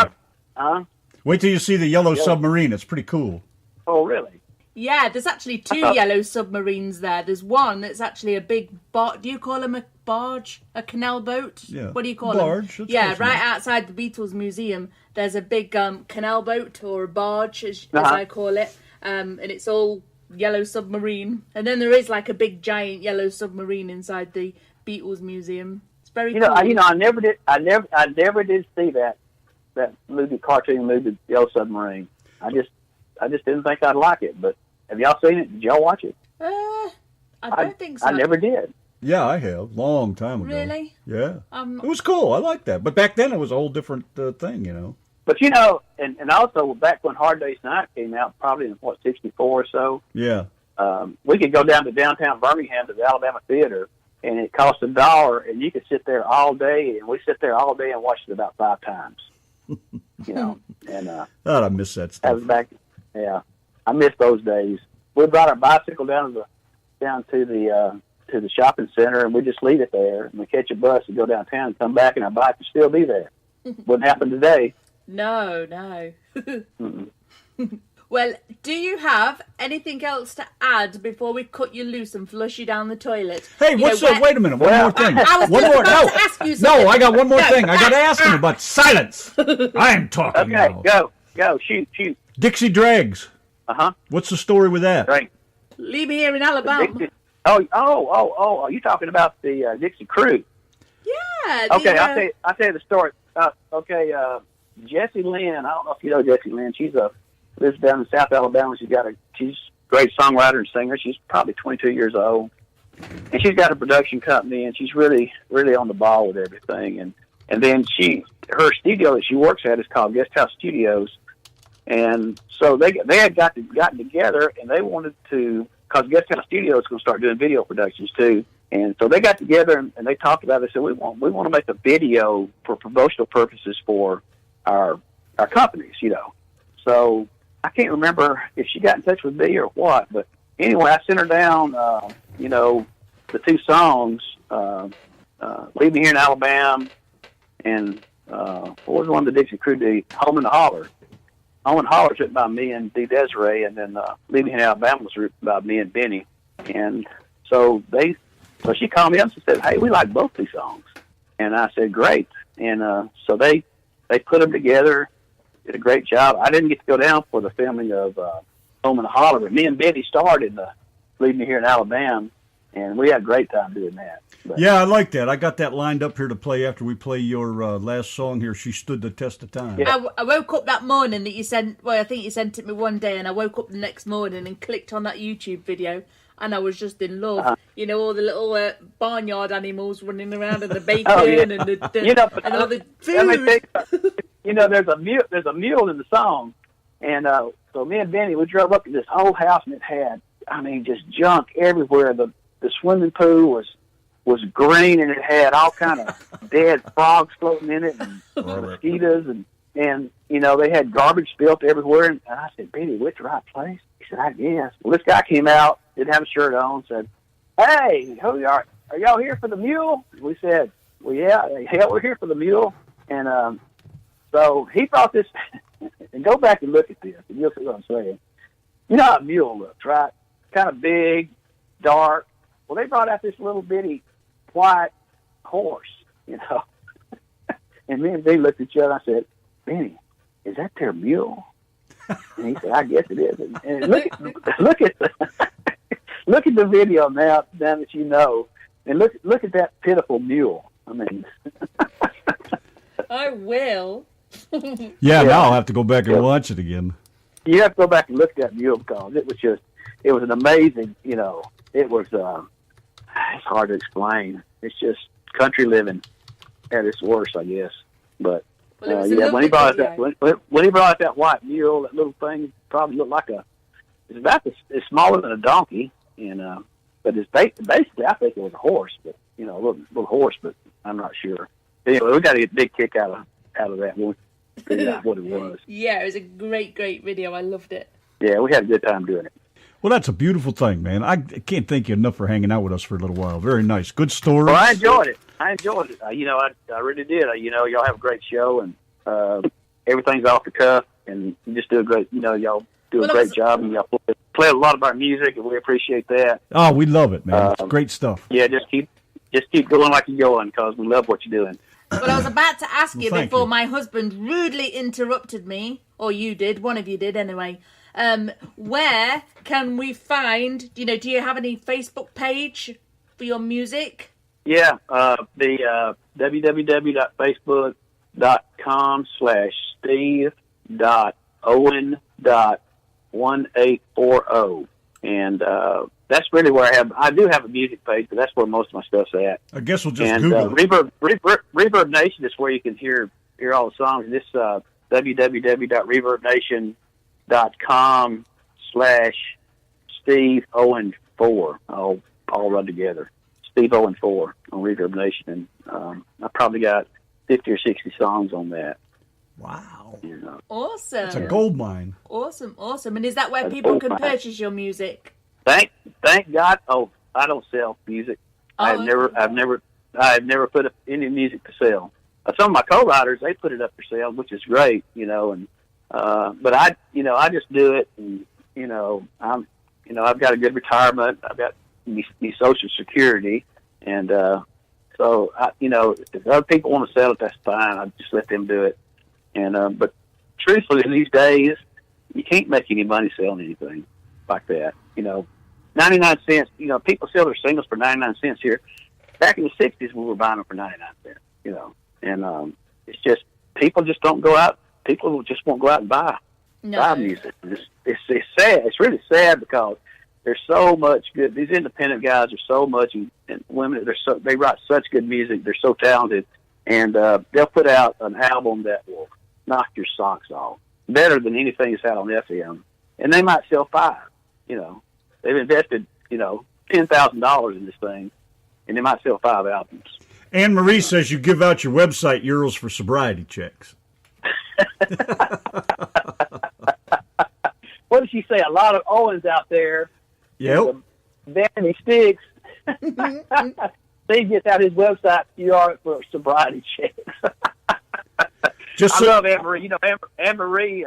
Wait till you see the yellow submarine. It's pretty cool. Oh really? Yeah, there's actually two yellow submarines there. There's one that's actually a big barge. Do you call them a barge? A canal boat? Yeah. What do you call barge, them? Yeah, right outside the Beatles Museum, there's a big canal boat or a barge, as I call it. And it's all yellow submarine. And then there is like a big giant yellow submarine inside the Beatles Museum. It's very cool. I never did see that cartoon movie, Yellow Submarine. I just didn't think I'd like it, but have y'all seen it? Did y'all watch it? I don't think so. I never did. Yeah, I have. Long time ago. Really? Yeah. It was cool. I liked that. But back then it was a whole different thing, But, and also back when Hard Day's Night came out, probably in, 64 or so? Yeah. We could go down to downtown Birmingham to the Alabama Theater, and it cost $1, and you could sit there all day, and we sit there all day and watched it about 5 times. And God, I miss that I was stuff. back. Yeah, I miss those days. We brought our bicycle down to the shopping center, and we just leave it there, and we catch a bus and go downtown and come back, and our bike would still be there. Wouldn't happen today. No. Well, do you have anything else to add before we cut you loose and flush you down the toilet? Hey, wait a minute. One more thing. I was just about to ask you something. No, I got one more thing. I got to ask him about silence. I'm talking Okay, now. go, shoot. Dixie Dregs. What's the story with that? Right. Leave me here in Alabama. Oh! You talking about the Dixie Crew? Yeah. Okay, I'll tell you the story. Jessie Lynn. I don't know if you know Jessie Lynn. She lives down in South Alabama. She's a great songwriter and singer. She's probably 22 years old, and she's got a production company, and she's really, really on the ball with everything. And then her studio that she works at is called Guest House Studios, and so they had gotten together, and they wanted to, because Guest House Studios is going to start doing video productions too. And so they got together and they talked about it. They said, we want to make a video for promotional purposes for our companies, So I can't remember if she got in touch with me or what, but anyway, I sent her down, the 2 songs, Leave Me Here in Alabama, and what was one the Dixie Crew did? Home in the Holler. Home in the Holler was written by me and Dee Desiree, and then Leave Me Here in Alabama was written by me and Benny. And so she called me up and said, hey, we like both these songs. And I said, great. And so they put them together, did a great job. I didn't get to go down for the filming of Home in the Holler, but me and Benny starred in the Leave Me Here in Alabama, and we had a great time doing that. But, yeah, I like that. I got that lined up here to play after we play your last song here, She Stood the Test of Time. Yeah. I woke up that morning that you sent, I think you sent it me one day, and I woke up the next morning and clicked on that YouTube video, and I was just in love. All the little barnyard animals running around, and the bacon, and and all the food. There's a mule in the song, and so me and Benny, we drove up to this old house, and it had, just junk everywhere. The swimming pool was green, and it had all kind of dead frogs floating in it, and mosquitoes, and they had garbage spilled everywhere. And I said, Benny, we're at the right place? He said, I guess. Well, this guy came out, didn't have a shirt on, said, hey, who you are? are y'all here for the mule? We said, well, yeah, we're here for the mule. And so he brought this, and go back and look at this, and you'll see what I'm saying. You know how a mule looks, right? Kind of big, dark. Well, they brought out this little bitty white horse, you know. And me and Benny looked at each other. I said, Benny, is that their mule? And he said, I guess it is. And look at the video now that you know, and look at that pitiful mule. I mean, I will. Yeah, now I'll have to go back and watch it again. You have to go back and look at that mule because it was an amazing, you know, it was, it's hard to explain. It's just country living at its worst, I guess. But, when he brought out that white mule, that little thing probably looked like it's about it's smaller than a donkey, and but it's basically I think it was a horse, but you know, a little horse, but I'm not sure. Anyway, we got to get a big kick out of that one. Figure out what it was. Yeah, it was a great video. I loved it. Yeah, we had a good time doing it. Well, that's a beautiful thing, man. I can't thank you enough for hanging out with us for a little while. Very nice. Good story. Well, I enjoyed it. You know, I really did. You know, y'all have a great show, and everything's off the cuff, and you just do a great, you know, y'all do a great job, and y'all play a lot of our music, and we appreciate that. Oh, we love it, man. It's great stuff. Yeah, just keep going like you're going, because we love what you're doing. Well, I was about to ask you before my husband rudely interrupted me, or you did, one of you did anyway. Where can we find, do you have any Facebook page for your music? Yeah, the www.facebook.com/steve.owen.1840. And that's really where I do have a music page, but that's where most of my stuff's at. I guess we'll just Google it. Reverb Nation is where you can hear all the songs. This www.reverbnation.com/SteveOwen4, all run together. Steve Owen 4 on Reverb Nation, and I probably got 50 or 60 songs on that. Wow. You know. Awesome. It's a gold mine. Awesome. And is that where people can purchase your music? Thank God. Oh, I don't sell music. I've never put up any music to sell. Some of my co-writers, they put it up for sale, which is great, you know, and but I just do it, and I've got a good retirement. I've got me Social Security, and so if other people want to sell it, that's fine. I just let them do it. And but truthfully, in these days, you can't make any money selling anything like that. 99 cents. People sell their singles for 99 cents here. Back in the 60s, we were buying them for 99 cents. And it's just people just don't go out. People just won't go out and buy music. It's sad. It's really sad because there's so much good. These independent guys are so much, and women. They write such good music. They're so talented, and they'll put out an album that will knock your socks off, better than anything that's out on FM. And they might sell 5. They've invested $10,000 in this thing, and they might sell 5 albums. Anne Marie says you give out your website euros for sobriety checks. What did she say? A lot of Owens out there. Yep. Danny Sticks. Steve gets out his website for sobriety checks. I love Anne Marie. Anne Marie.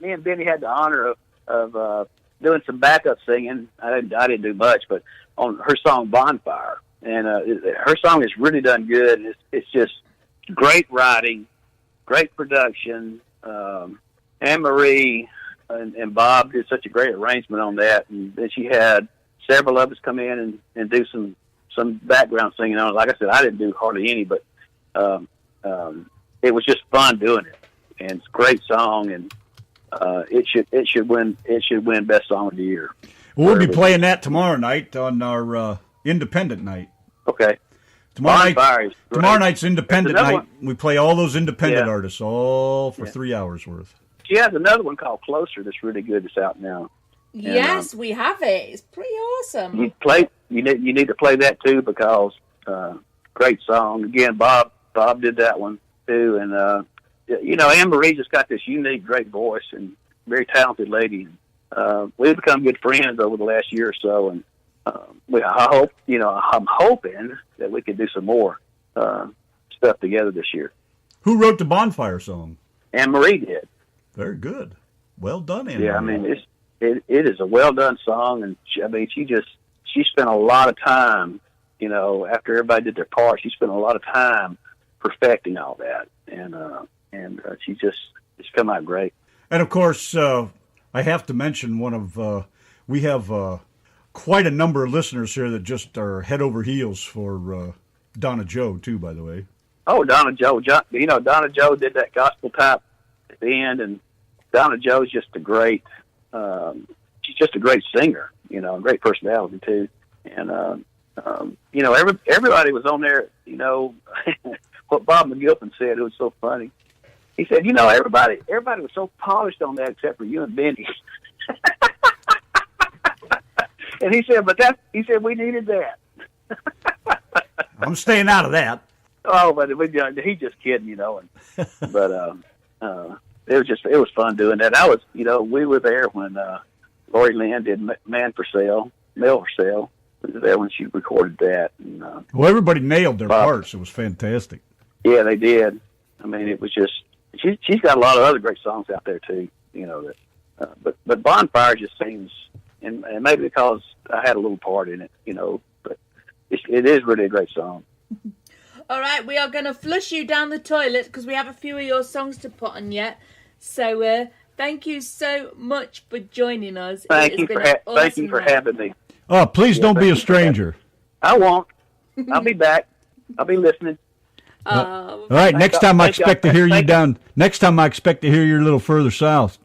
Me and Benny had the honor of doing some backup singing. I didn't do much, but on her song "Bonfire," and her song is really done good. And it's just great writing, great production. Anne Marie and Bob did such a great arrangement on that, and then she had several of us come in and do some background singing on it. Like I said, I didn't do hardly any, but it was just fun doing it, and it's a great song, and it should win best song of the year. We'll be playing that tomorrow night on our independent night. Okay. Tomorrow night's independent night. We play all those independent artists, all for 3 hours worth. She has another one called Closer that's really good that's out now. Yes, we have it. It's pretty awesome. You need to play that too because great song. Again, Bob did that one too, and Anne Marie just got this unique, great voice and very talented lady. We've become good friends over the last year or so, and I hope, I'm hoping that we could do some more stuff together this year. Who wrote the Bonfire song? And Marie did. Very good. Well done, Anne. Yeah, I mean, it is a well done song, and she spent a lot of time, after everybody did their part, she spent a lot of time perfecting all that, and it's come out great. And of course, I have to mention we have quite a number of listeners here that just are head over heels for Donna Joe too, by the way. Oh, Donna Joe, Donna Joe did that gospel type at the end, and Donna Joe's just she's just a great singer, a great personality too. And, everybody was on there, what Bob McGilpin said, it was so funny. He said, everybody was so polished on that except for you and Benny. And he said, we needed that. I'm staying out of that. Oh, but he's just kidding, but it was fun doing that. We were there when Lori Lynn did Mail for Sale. We were there when she recorded that. And, well, everybody nailed their parts. It was fantastic. Yeah, they did. I mean, it was just she's got a lot of other great songs out there too. But Bonfire just seems, and maybe because I had a little part in it, but it is really a great song. All right, we are going to flush you down the toilet because we have a few of your songs to put on yet. So thank you so much for joining us. Thank you for having me. Oh, please don't be a stranger. I won't. I'll be back. I'll be listening. All right, next time I expect to hear you down. Next time I expect to hear you a little further south.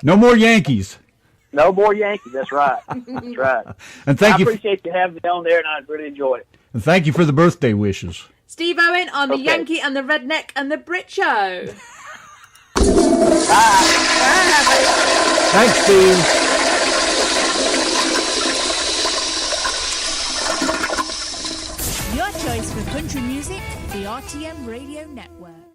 No more Yankees. No more Yankees. That's right. That's right. And I appreciate you having me on there, and I really enjoyed it. And thank you for the birthday wishes. Steve Owen on the Yanki and the Redneck and the Brit Show. Bye. Thanks, Steve. Your choice for country music, the RTM Radio Network.